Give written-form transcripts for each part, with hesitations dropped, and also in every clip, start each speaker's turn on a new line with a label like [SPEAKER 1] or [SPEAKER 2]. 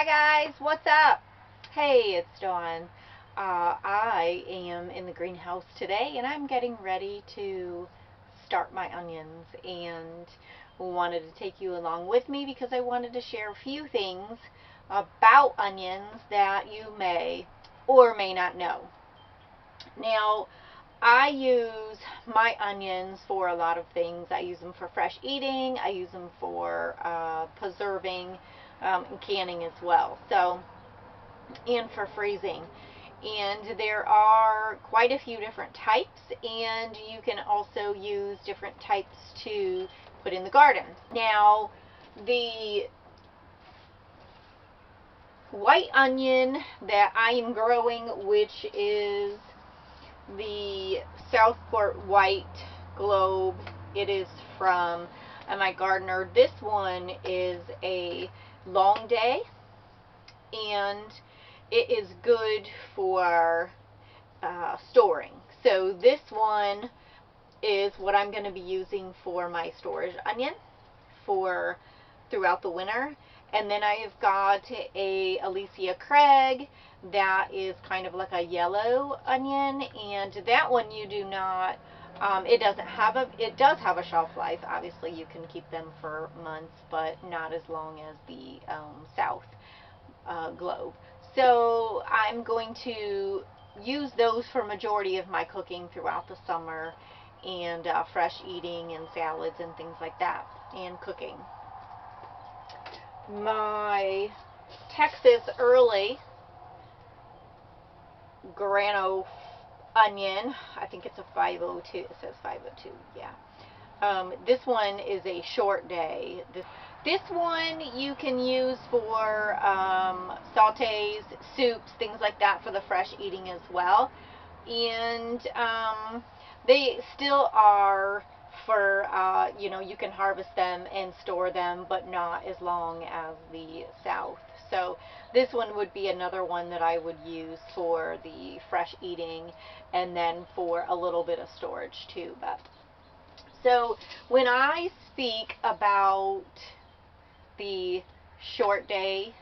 [SPEAKER 1] Hi guys, what's up? Hey, it's Dawn. I am in the greenhouse today and I'm getting ready to start my onions and wanted to take you along with me because I wanted to share a few things about onions that you may or may not know. Now, I use my onions for a lot of things. I use them for fresh eating. I use them for preserving and canning as well. So, and for freezing. And there are quite a few different types, and you can also use different types to put in the garden. Now, the white onion that I am growing, which is the Southport White Globe. It is from my gardener. This one is a long day, and it is good for storing. So this one is what I'm going to be using for my storage onion for throughout the winter. And then I've got a Alicia Craig that is kind of like a yellow onion, and that one you do not, it does have a shelf life. Obviously you can keep them for months, but not as long as the South Globe. So I'm going to use those for majority of my cooking throughout the summer, and fresh eating and salads and things like that, and cooking. My Texas Early Grano onion, I think it's a 502, it says 502, yeah. This one is a short day. This one you can use for sautés, soups, things like that, for the fresh eating as well. And they still are for, you can harvest them and store them, but not as long as the South. So this one would be another one that I would use for the fresh eating, and then for a little bit of storage too. But so when I speak about the short day,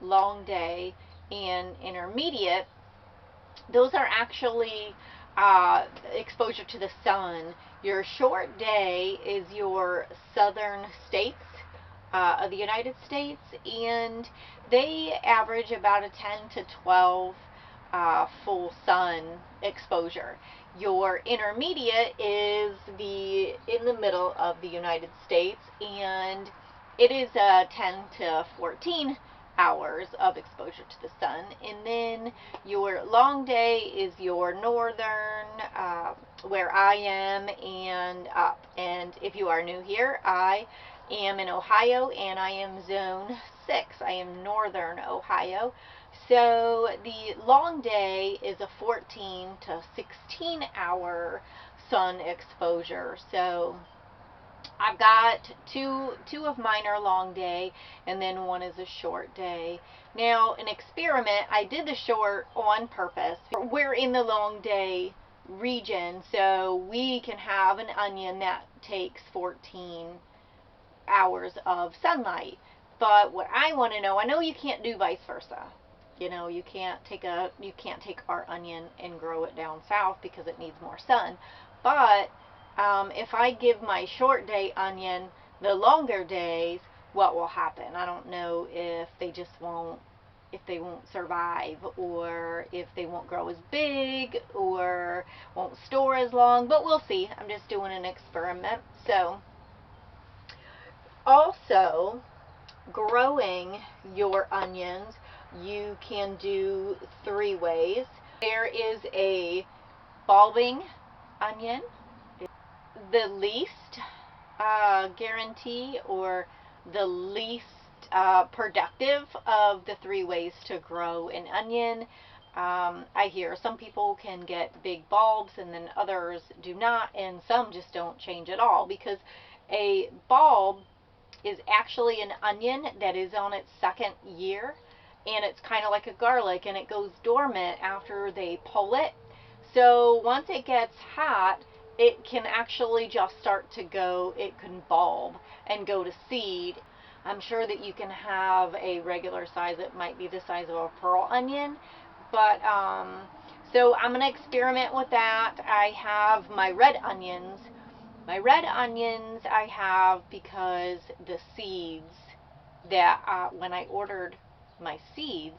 [SPEAKER 1] long day, and intermediate, those are actually exposure to the sun. Your short day is your southern states of the United States, and they average about a 10 to 12 full sun exposure. Your intermediate is in the middle of the United States, and it is 10 to 14 hours of exposure to the sun. And then your long day is your northern, where I am, and up. And if you are new here, I am in Ohio, and I am zone 6. I am northern Ohio. So the long day is a 14 to 16 hour sun exposure. So I've got two of mine are long day, and then one is a short day. Now, an experiment, I did the short on purpose. We're in the long day region, so we can have an onion that takes 14 hours of sunlight. But what I want to know, I know you can't do vice versa. You can't take our onion and grow it down south because it needs more sun. But if I give my short day onion the longer days, what will happen? I don't know if they won't survive, or if they won't grow as big, or won't store as long, but we'll see. I'm just doing an experiment. So, also, growing your onions, you can do 3 ways. There is a bulbing onion, the least guarantee, or the least productive of the 3 ways to grow an onion. I hear some people can get big bulbs, and then others do not, and some just don't change at all, because a bulb is actually an onion that is on its 2nd year, and it's kind of like a garlic, and it goes dormant after they pull it. So once it gets hot, it can actually just start to go, it can bulb and go to seed. I'm sure that you can have a regular size. It might be the size of a pearl onion, but so I'm going to experiment with that. I have my red onions. My red onions I have because the seeds that when I ordered my seeds,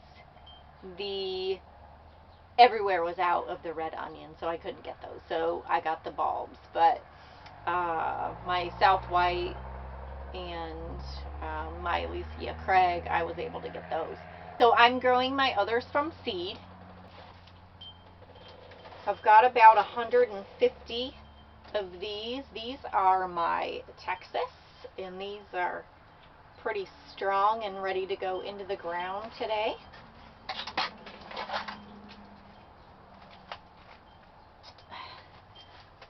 [SPEAKER 1] everywhere was out of the red onion, so I couldn't get those. So I got the bulbs, but my South White and my Alicia Craig, I was able to get those. So I'm growing my others from seed. I've got about 150 of these. These are my Texas, and these are pretty strong and ready to go into the ground today.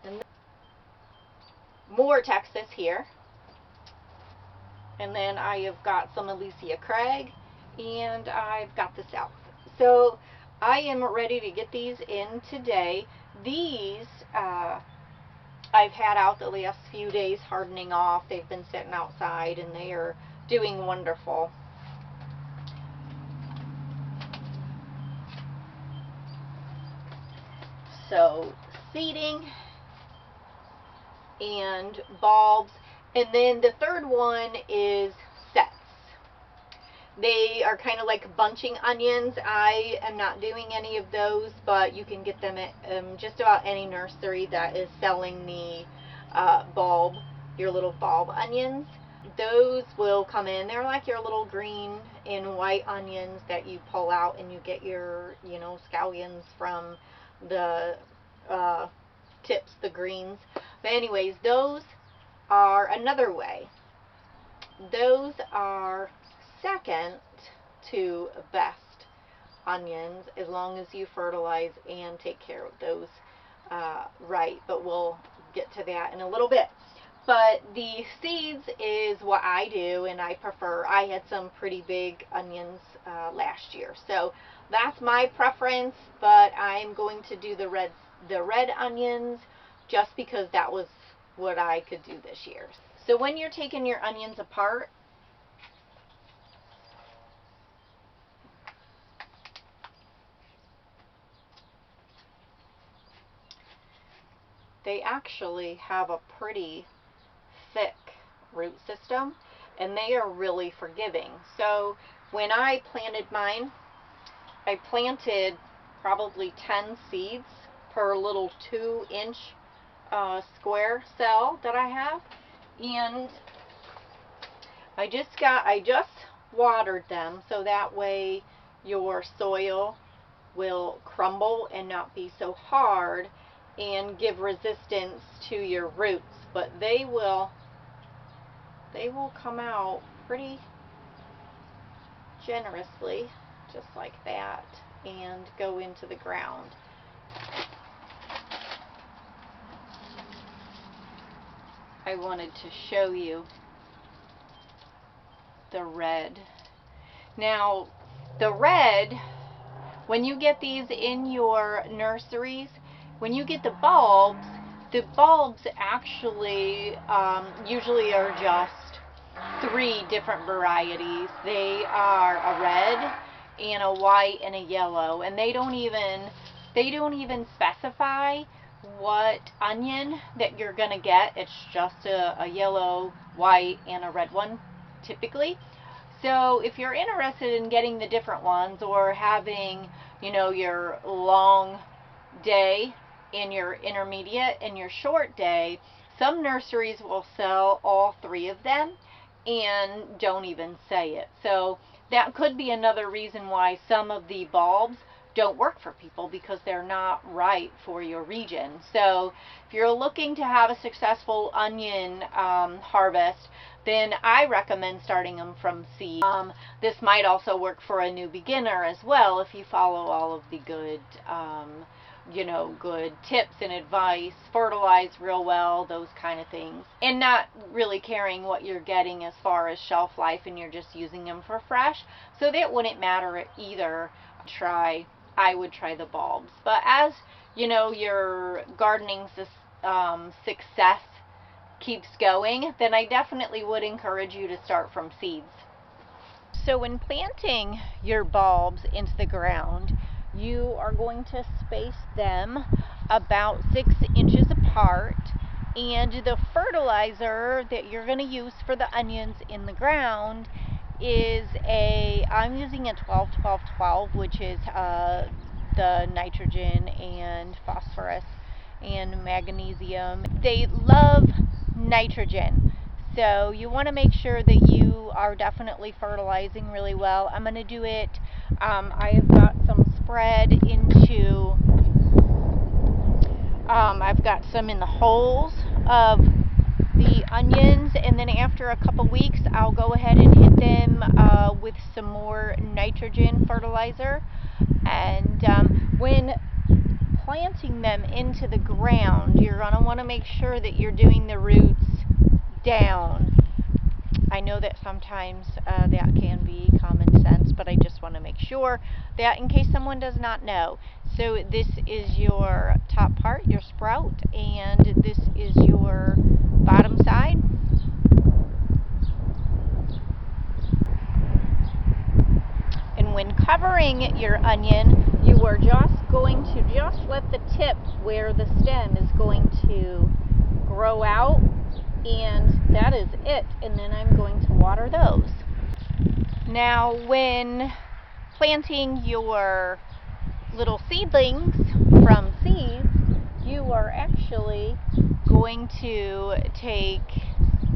[SPEAKER 1] And more Texas here. And then I have got some Alicia Craig, and I've got the South. So I am ready to get these in today. These I've had out the last few days hardening off. They've been sitting outside and they are doing wonderful. So seeding and bulbs. And then the third one is sets. They are kind of like bunching onions. I am not doing any of those, but you can get them at just about any nursery that is selling the your little bulb onions. Those will come in. They're like your little green and white onions that you pull out and you get your, scallions from the tips, the greens. But anyways, those are another way. Those are second to best onions as long as you fertilize and take care of those right, but we'll get to that in a little bit. But the seeds is what I do, and I prefer. I had some pretty big onions last year, so that's my preference, but I'm going to do the red onions just because that was what I could do this year. So when you're taking your onions apart, they actually have a pretty thick root system, and they are really forgiving. So when I planted mine, I planted probably 10 seeds per little 2-inch square cell that I have, and I just watered them so that way your soil will crumble and not be so hard and give resistance to your roots, but they will come out pretty generously, just like that, and go into the ground. I wanted to show you the red. Now, the red, when you get these in your nurseries, when you get the bulbs actually usually are just 3 different varieties. They are a red and a white and a yellow, and they don't even specify what onion that you're gonna get. It's just a yellow, white, and a red one typically. So if you're interested in getting the different ones, or having, your long day and your intermediate and your short day, some nurseries will sell all 3 of them and don't even say it. So that could be another reason why some of the bulbs don't work for people, because they're not right for your region. So if you're looking to have a successful onion harvest, then I recommend starting them from seed. This might also work for a new beginner as well if you follow all of the good good tips and advice, fertilize real well, those kind of things, and not really caring what you're getting as far as shelf life, and you're just using them for fresh. So that wouldn't matter either. I would try the bulbs. But as your gardening success keeps going, then I definitely would encourage you to start from seeds. So when planting your bulbs into the ground, you are going to space them about 6 inches apart, and the fertilizer that you're going to use for the onions in the ground is I'm using a 12-12-12, which is the nitrogen and phosphorus and magnesium. They love nitrogen, so you want to make sure that you are definitely fertilizing really well. I'm going to do it, I have got some spread into, I've got some in the holes of the onions, and then after a couple weeks I'll go ahead and hit them with some more nitrogen fertilizer. And when planting them into the ground, you're going to want to make sure that you're doing the roots down. I know that sometimes that can be common sense, but I just want to make sure that in case someone does not know. So this is your top part, your sprout, and this is your bottom side. And when covering your onion, you are just going to let the tip where the stem is going to grow out, and that is it. And then I'm going to water those. Now when planting your little seedlings from seeds, you are actually going to take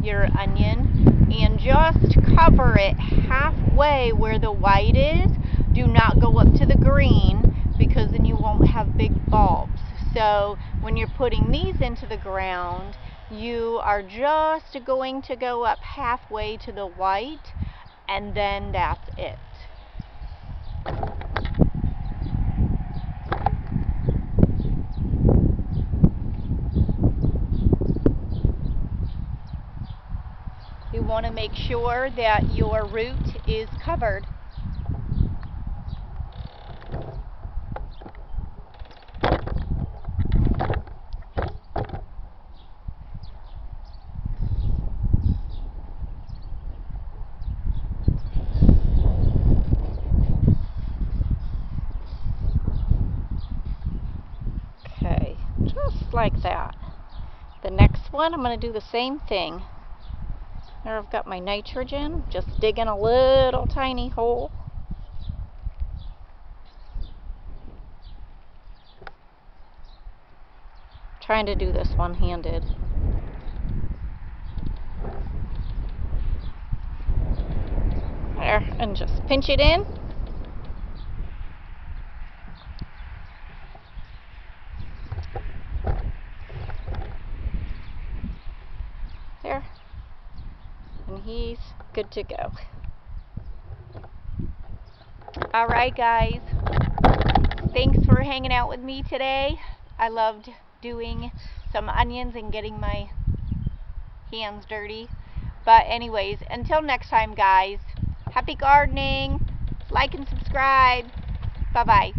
[SPEAKER 1] your onion and just cover it halfway where the white is. Do not go up to the green, because then you won't have big bulbs. So when you're putting these into the ground, you are just going to go up halfway to the white, and then that's it. You want to make sure that your root is covered. Okay, just like that. The next one, I'm going to do the same thing. There I've got my nitrogen, just digging a little tiny hole. Trying to do this one-handed. There, and just pinch it in. There. And he's good to go. Alright guys, thanks for hanging out with me today. I loved doing some onions and getting my hands dirty. But anyways, until next time guys, happy gardening, like and subscribe. Bye bye.